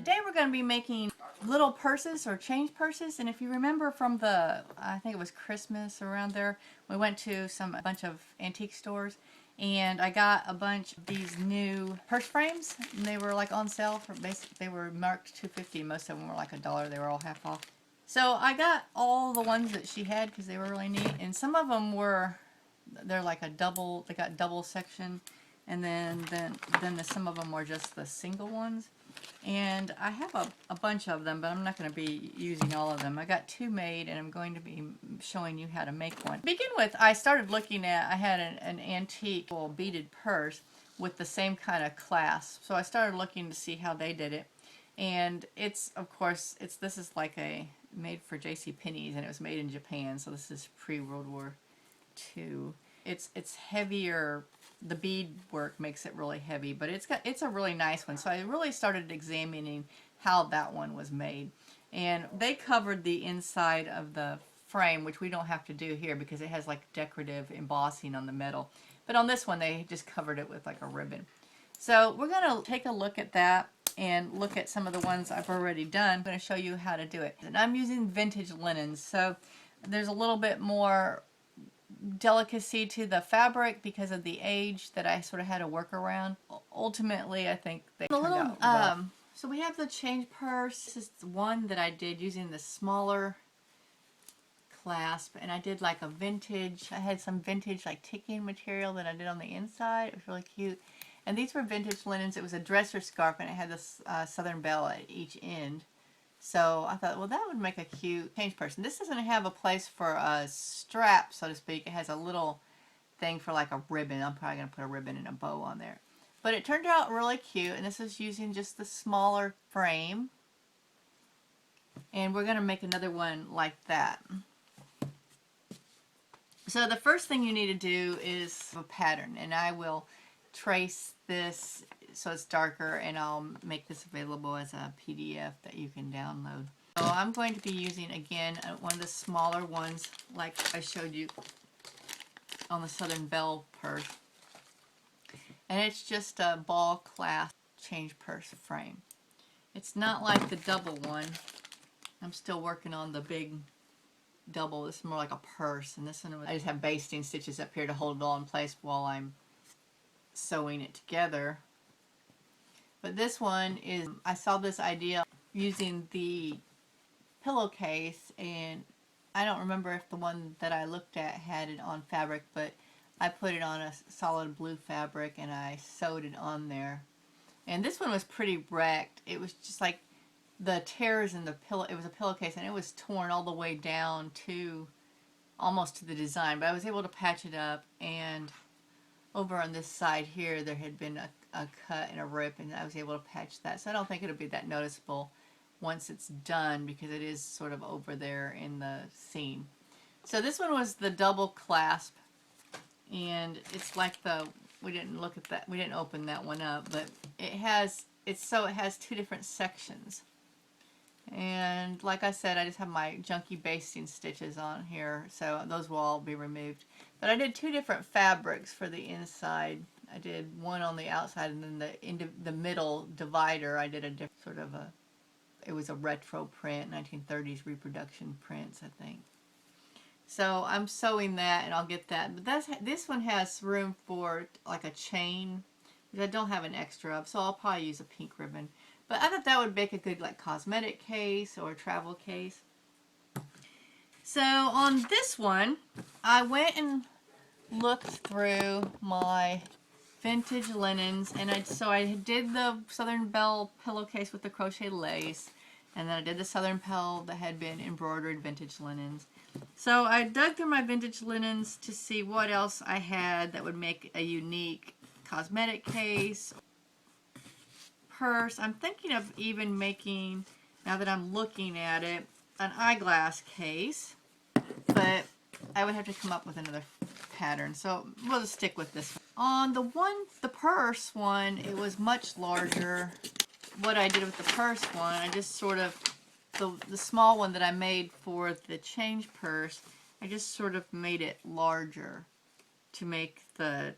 Today we're going to be making little purses or change purses, and if you remember from the, I think it was Christmas around there, we went to a bunch of antique stores, and I got a bunch of these new purse frames, and they were like on sale for they were marked $2.50. Most of them were like $1. They were all half off. So I got all the ones that she had because they were really neat, and some of them they're like a double. They got double section, and then some of them were just the single ones. And I have a bunch of them, but I'm not going to be using all of them. I got 2 made, and I'm going to be showing you how to make one. To begin with, I started looking at, I had an antique beaded purse with the same kind of clasp. So I started looking to see how they did it. And it's, of course, this is like made for JCPenney's, and it was made in Japan, so this is pre-World War II. It's heavier. The bead work makes it really heavy, but it's a really nice one. So I really started examining how that one was made. And they covered the inside of the frame, which we don't have to do here because it has like decorative embossing on the metal. But on this one, they just covered it with like a ribbon. So we're going to take a look at that and look at some of the ones I've already done. I'm going to show you how to do it. And I'm using vintage linens, so there's a little bit more delicacy to the fabric because of the age that I sort of had to work around. Ultimately, I think they turned out well. So we have the change purse. This is one that I did using the smaller clasp, and I did like a vintage. I had some vintage like ticking material that I did on the inside. It was really cute. And these were vintage linens. It was a dresser scarf, and it had this southern belle at each end. So I thought, well, that would make a cute change purse. And this doesn't have a place for a strap, so to speak. It has a little thing for like a ribbon. I'm probably going to put a ribbon and a bow on there. But it turned out really cute, and this is using just the smaller frame. And we're going to make another one like that. So the first thing you need to do is a pattern, and I will trace this so it's darker, and I'll make this available as a PDF that you can download. So I'm going to be using, again, one of the smaller ones like I showed you on the Southern Belle purse. And it's just a ball clasp change purse frame. It's not like the double one. I'm still working on the big double. This is more like a purse, and this one I just have basting stitches up here to hold it all in place while I'm sewing it together. But this one is, I saw this idea using the pillowcase, and I don't remember if the one that I looked at had it on fabric, but I put it on a solid blue fabric and I sewed it on there. And this one was pretty wrecked. It was just like the tears in the pillow. It was a pillowcase, and it was torn all the way down to almost to the design, but I was able to patch it up. And over on this side here, there had been a cut and a rip, and I was able to patch that. So I don't think it'll be that noticeable once it's done because it is sort of over there in the seam. So this one was the double clasp, and it's like we didn't look at that, we didn't open that one up, but it has 2 different sections. And like I said, I just have my junky basting stitches on here, so those will all be removed. But I did 2 different fabrics for the inside. I did one on the outside, and then the middle divider, I did a different sort of it was a retro print, 1930s reproduction prints, I think. So I'm sewing that, and I'll get that. But this one has room for like a chain, which I don't have an extra of, so I'll probably use a pink ribbon. But I thought that would make a good like cosmetic case or travel case. So on this one, I went and looked through my vintage linens, and I did the Southern Belle pillowcase with the crochet lace, and then I did the Southern Belle that had been embroidered vintage linens. So I dug through my vintage linens to see what else I had that would make a unique cosmetic case, purse. I'm thinking of even making, now that I'm looking at it, an eyeglass case, but I would have to come up with another pattern, so we'll just stick with this one. On the purse one, it was much larger. What I did with the purse one, I just sort of, the small one that I made for the change purse, I just sort of made it larger to make the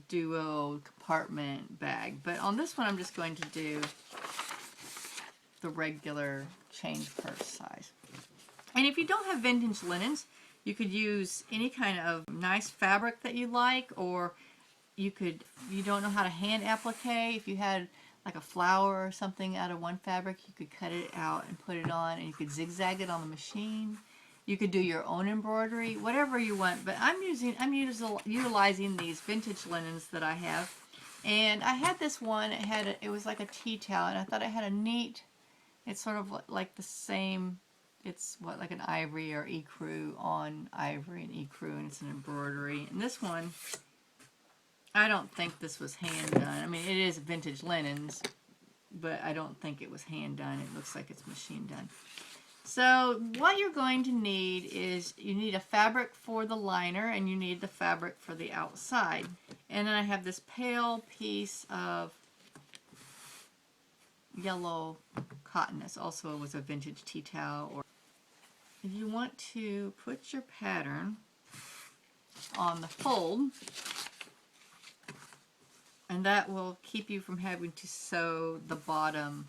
duo compartment bag. But on this one, I'm just going to do the regular change purse size. And if you don't have vintage linens, you could use any kind of nice fabric that you like, or you could, if you don't know how to hand applique, if you had like a flower or something out of one fabric, you could cut it out and put it on, and you could zigzag it on the machine. You could do your own embroidery, whatever you want. But I'm utilizing these vintage linens that I have, and I had this one. It was like a tea towel, and I thought it had a neat. It's sort of like the same. It's what, like an ivory or ecru on ivory and ecru, and it's an embroidery. And this one, I don't think this was hand done. I mean, it is vintage linens, but I don't think it was hand done. It looks like it's machine done. So what you're going to need is, you need a fabric for the liner, and you need the fabric for the outside. And then I have this pale piece of yellow cotton. This also was a vintage tea towel. Or if you want to put your pattern on the fold, and that will keep you from having to sew the bottom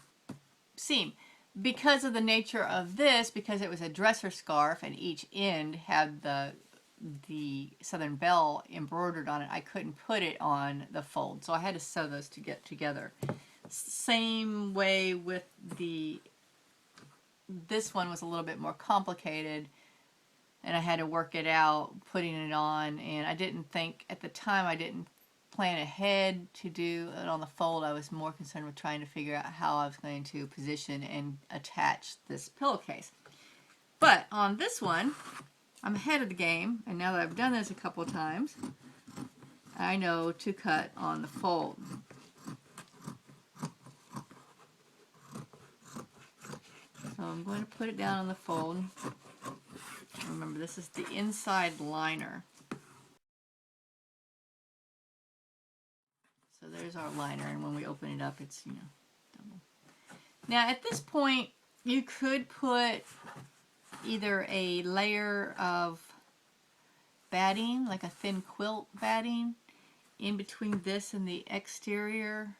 seam. Because of the nature of this, because it was a dresser scarf and each end had the Southern Belle embroidered on it, I couldn't put it on the fold. So I had to sew those to get together. Same way with this one was a little bit more complicated, and I had to work it out putting it on, and I didn't think, at the time I didn't plan ahead to do it on the fold. I was more concerned with trying to figure out how I was going to position and attach this pillowcase. But on this one, I'm ahead of the game, and now that I've done this a couple of times, I know to cut on the fold. So I'm going to put it down on the fold. Remember, this is the inside liner. So there's our liner, and when we open it up, it's, double. Now at this point, you could put either a layer of batting, like a thin quilt batting, in between this and the exterior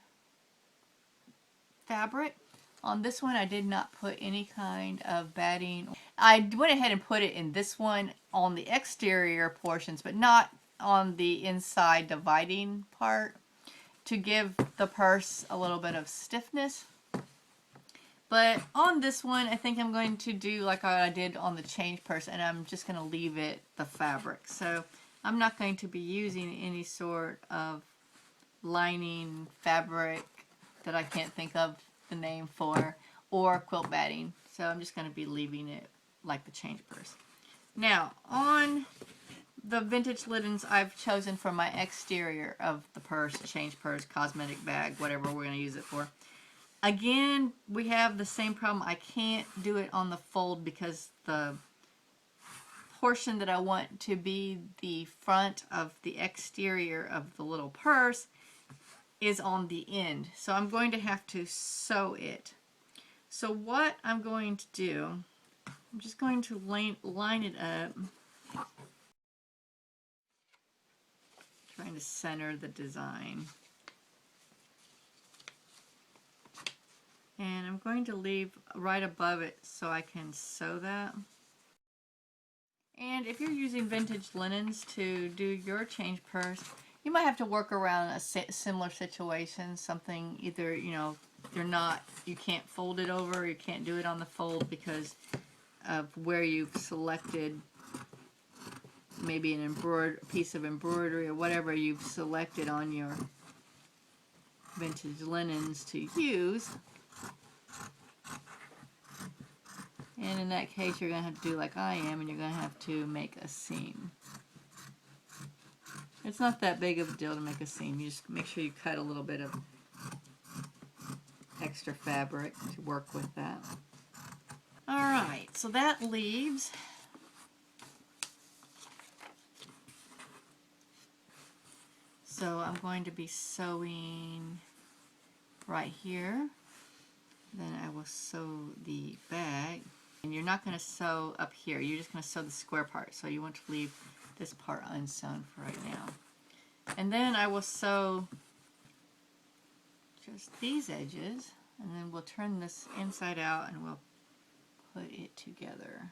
fabric. On this one, I did not put any kind of batting. I went ahead and put it in this one on the exterior portions, but not on the inside dividing part, to give the purse a little bit of stiffness. But on this one, I think I'm going to do like I did on the change purse, and I'm just going to leave it the fabric. So I'm not going to be using any sort of lining fabric that I can't think of the name for, or quilt batting. So I'm just going to be leaving it like the change purse. Now, on the vintage linens I've chosen for my exterior of the purse, change purse, cosmetic bag, whatever we're going to use it for. Again, we have the same problem. I can't do it on the fold because the portion that I want to be the front of the exterior of the little purse is on the end. So I'm going to have to sew it. So what I'm going to do, I'm just going to line it up. Trying to center the design. And I'm going to leave right above it so I can sew that. And if you're using vintage linens to do your change purse, you might have to work around a similar situation. Something either, you can't fold it over, you can't do it on the fold because of where you've selected maybe an piece of embroidery or whatever you've selected on your vintage linens to use. And in that case, you're going to have to do like I am, and you're going to have to make a seam. It's not that big of a deal to make a seam. You just make sure you cut a little bit of extra fabric to work with that. Alright, so that leaves so I'm going to be sewing right here. Then I will sew the bag. And you're not going to sew up here. You're just going to sew the square part. So you want to leave this part unsewn for right now. And then I will sew just these edges. And then we'll turn this inside out and we'll put it together.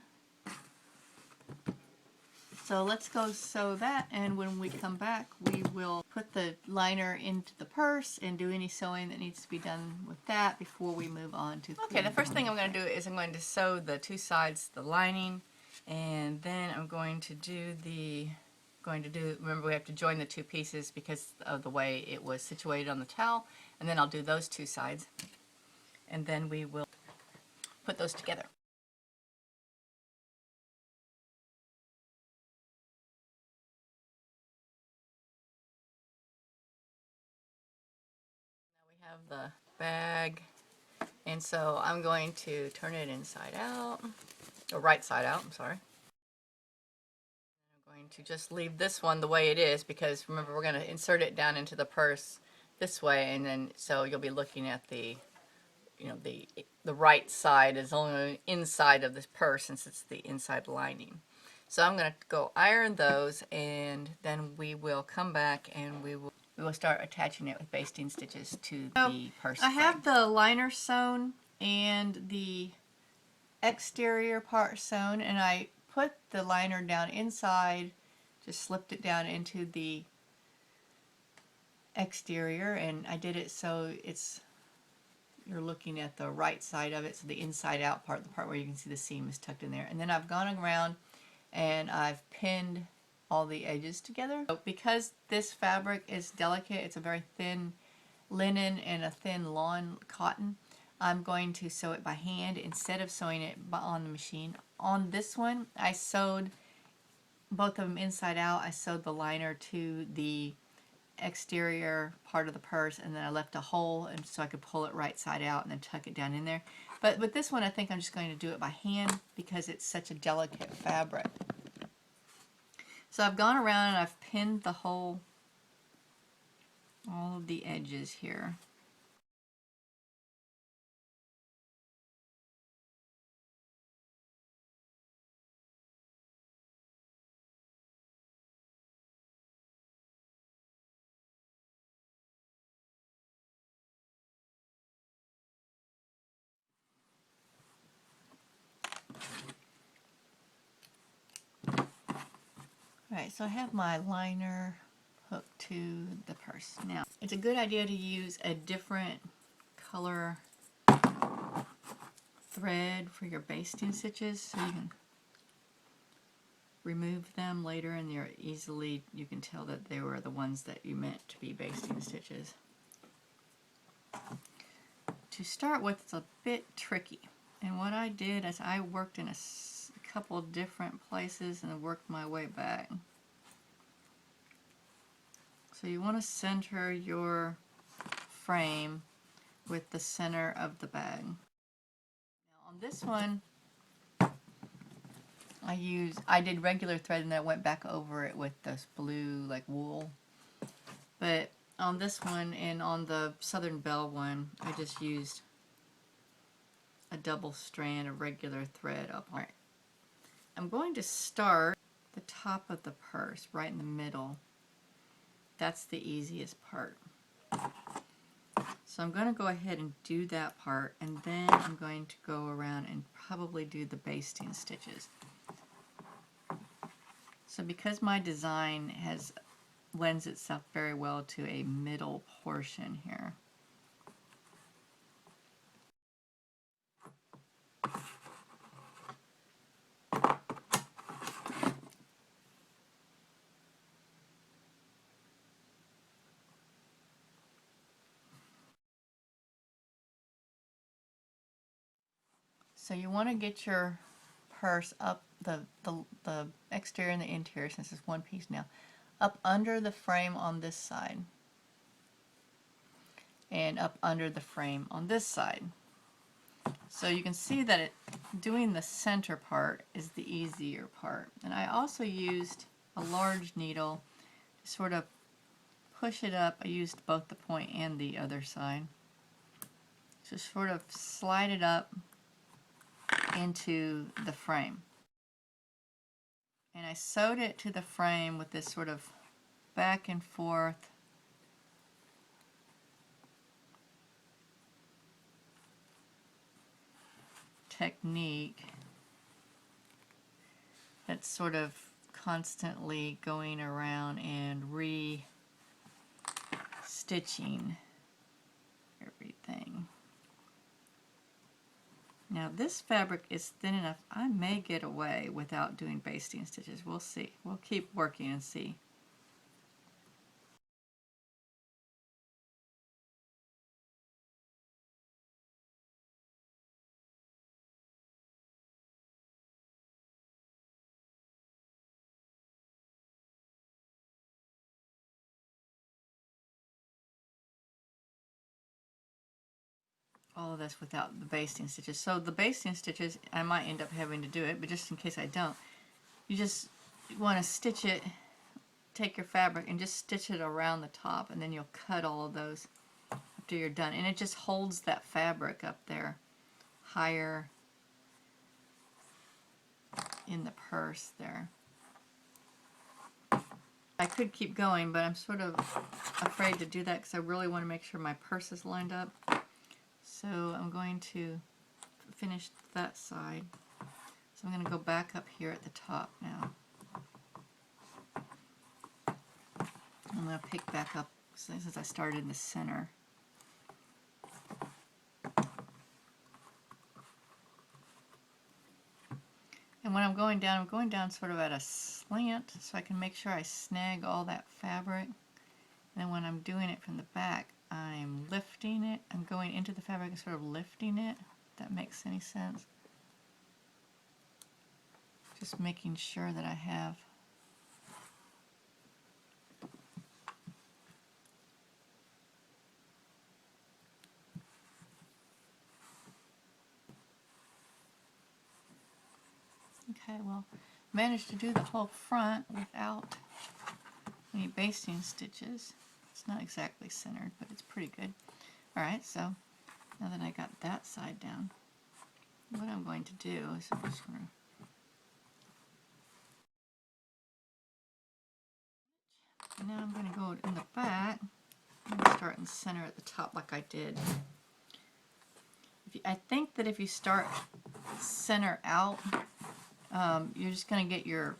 So let's go sew that, and when we come back we will put the liner into the purse and do any sewing that needs to be done with that before we move on to Okay, the first thing I'm going to do is I'm going to sew the two sides, the lining, and then I'm going to do remember we have to join the two pieces because of the way it was situated on the towel, and then I'll do those two sides, and then we will put those together. Have the bag, and so I'm going to turn it inside out, or right side out, I'm sorry. I'm going to just leave this one the way it is because remember we're going to insert it down into the purse this way, and then so you'll be looking at the the right side is only inside of this purse since it's the inside lining. So I'm going to go iron those, and then we will come back and we will start attaching it with basting stitches to the purse. I have the liner sewn and the exterior part sewn, and I put the liner down inside, just slipped it down into the exterior, and I did it so you're looking at the right side of it, so the inside out part, the part where you can see the seam is tucked in there. And then I've gone around and I've pinned all the edges together. So because this fabric is delicate, it's a very thin linen and a thin lawn cotton, I'm going to sew it by hand instead of sewing it on the machine. On this one, I sewed both of them inside out. I sewed the liner to the exterior part of the purse, and then I left a hole and so I could pull it right side out and then tuck it down in there. But with this one, I think I'm just going to do it by hand because it's such a delicate fabric. So I've gone around and I've pinned all of the edges here. Alright, so I have my liner hooked to the purse. Now, it's a good idea to use a different color thread for your basting stitches so you can remove them later and you can tell that they were the ones that you meant to be basting stitches. To start with, it's a bit tricky, and what I did is I worked in a couple different places and worked my way back. So you want to center your frame with the center of the bag. Now on this one, I did regular thread and then I went back over it with this blue like wool. But on this one and on the Southern Belle one, I just used a double strand of regular thread up on it. I'm going to start the top of the purse right in the middle. That's the easiest part. So I'm going to go ahead and do that part, and then I'm going to go around and probably do the basting stitches. So because my design lends itself very well to a middle portion here. So you want to get your purse up, the exterior and the interior, since it's one piece now, up under the frame on this side and up under the frame on this side. So you can see that doing the center part is the easier part. And I also used a large needle to sort of push it up. I used both the point and the other side. Just sort of slide it up into the frame. And I sewed it to the frame with this sort of back and forth technique that's sort of constantly going around and re-stitching everything. Now this fabric is thin enough, I may get away without doing basting stitches. We'll see. We'll keep working and see. All of this without the basting stitches. So the basting stitches, I might end up having to do it, but just in case I don't, you just want to stitch it, take your fabric and just stitch it around the top, and then you'll cut all of those after you're done. And it just holds that fabric up there higher in the purse there. I could keep going, but I'm sort of afraid to do that because I really want to make sure my purse is lined up. So I'm going to finish that side. So I'm going to go back up here at the top now. I'm going to pick back up since I started in the center. And when I'm going down sort of at a slant so I can make sure I snag all that fabric. And then when I'm doing it from the back, I'm lifting it. I'm going into the fabric and sort of lifting it, if that makes any sense. Just making sure that I have okay, well, managed to do the whole front without any basting stitches. It's not exactly centered, but it's pretty good. Alright, so now that I got that side down, what I'm going to do is I'm just going to... Now I'm going to go in the back. I'm going to start in the center at the top like I did. I think that if you start center out, you're just going to get your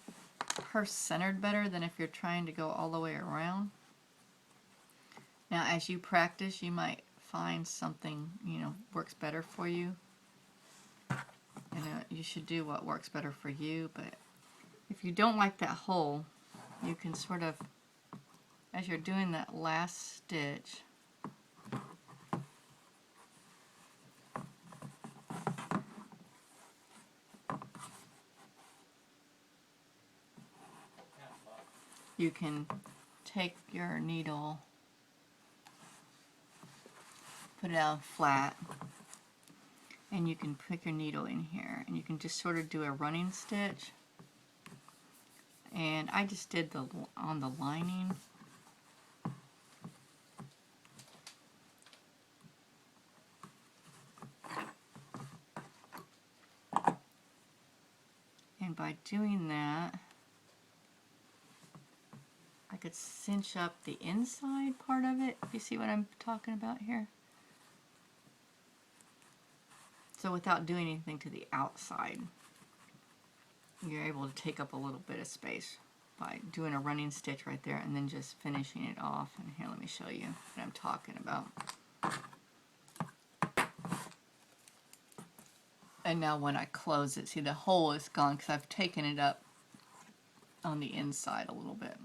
purse centered better than if you're trying to go all the way around. Now as you practice, you might find something, you know, works better for you. And you should do what works better for you, but if you don't like that hole, you can sort of, as you're doing that last stitch, you can take your needle, put it down flat, and you can put your needle in here, and you can just sort of do a running stitch. And I just did the on the lining. And by doing that, I could cinch up the inside part of it, if you see what I'm talking about here. So without doing anything to the outside, you're able to take up a little bit of space by doing a running stitch right there and then just finishing it off. And here, let me show you what I'm talking about. And now when I close it, see the hole is gone because I've taken it up on the inside a little bit.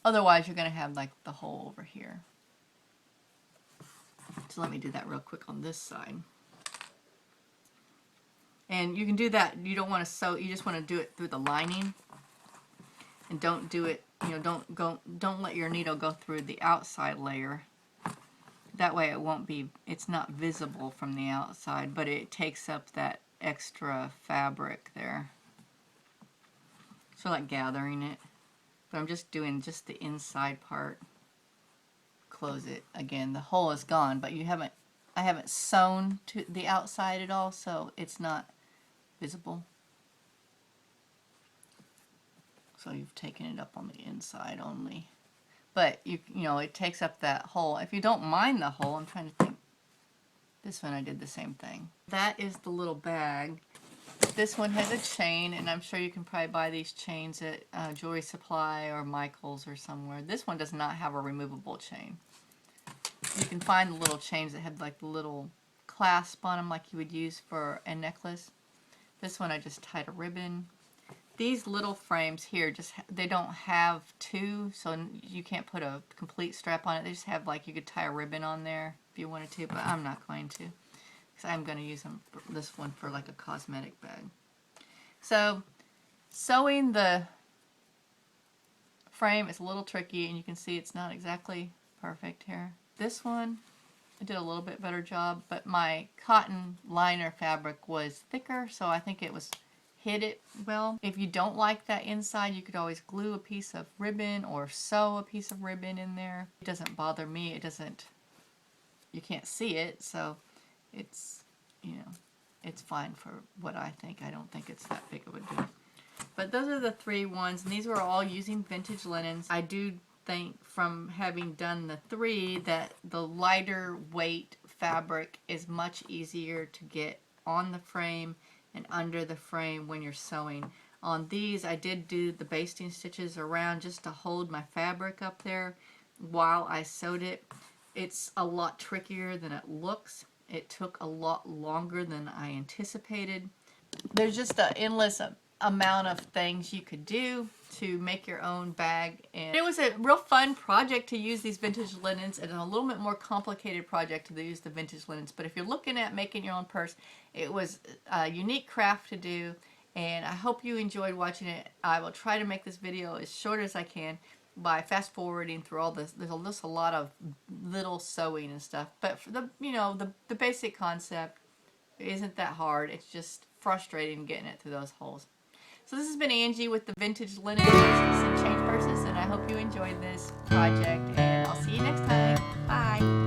Otherwise, you're going to have like the hole over here. So let me do that real quick on this side. And you can do that. You don't want to sew. You just want to do it through the lining, and don't do it. You know, don't let your needle go through the outside layer. That way, it won't be. It's not visible from the outside, but it takes up that extra fabric there. So like gathering it. But I'm just doing just the inside part. Close it again. The hole is gone, but I haven't sewn to the outside at all, so it's not visible. So you've taken it up on the inside only. But you know, it takes up that hole. If you don't mind the hole, I'm trying to think. This one I did the same thing. That is the little bag. This one has a chain, and I'm sure you can probably buy these chains at Jewelry Supply or Michael's or somewhere. This one does not have a removable chain. You can find the little chains that have like the little clasp on them like you would use for a necklace. This one I just tied a ribbon. These little frames here, they don't have two, so you can't put a complete strap on it. They just have like, you could tie a ribbon on there if you wanted to, but I'm not going to. Because I'm going to use this one for like a cosmetic bag. So, sewing the frame is a little tricky, and you can see it's not exactly perfect here. This one, I did a little bit better job, but my cotton liner fabric was thicker, so I think it hid it well. If you don't like that inside, you could always glue a piece of ribbon or sew a piece of ribbon in there. It doesn't bother me. It doesn't, you can't see it, so it's, you know, it's fine for what I think. I don't think it's that big of a deal. But those are the 3 ones, and these were all using vintage linens. I do think from having done the 3 that the lighter weight fabric is much easier to get on the frame and under the frame when you're sewing. On these, I did do the basting stitches around just to hold my fabric up there while I sewed it. It's a lot trickier than it looks. It took a lot longer than I anticipated. There's just an endless amount of things you could do to make your own bag, and it was a real fun project to use these vintage linens, and a little bit more complicated project to use the vintage linens. But if you're looking at making your own purse, it was a unique craft to do, and I hope you enjoyed watching it. I will try to make this video as short as I can by fast forwarding through all this. There's just a lot of little sewing and stuff, but for the, you know, the basic concept isn't that hard. It's just frustrating getting it through those holes. So this has been Angie with the Vintage Linen and Change Purses, and I hope you enjoyed this project, and I'll see you next time. Bye!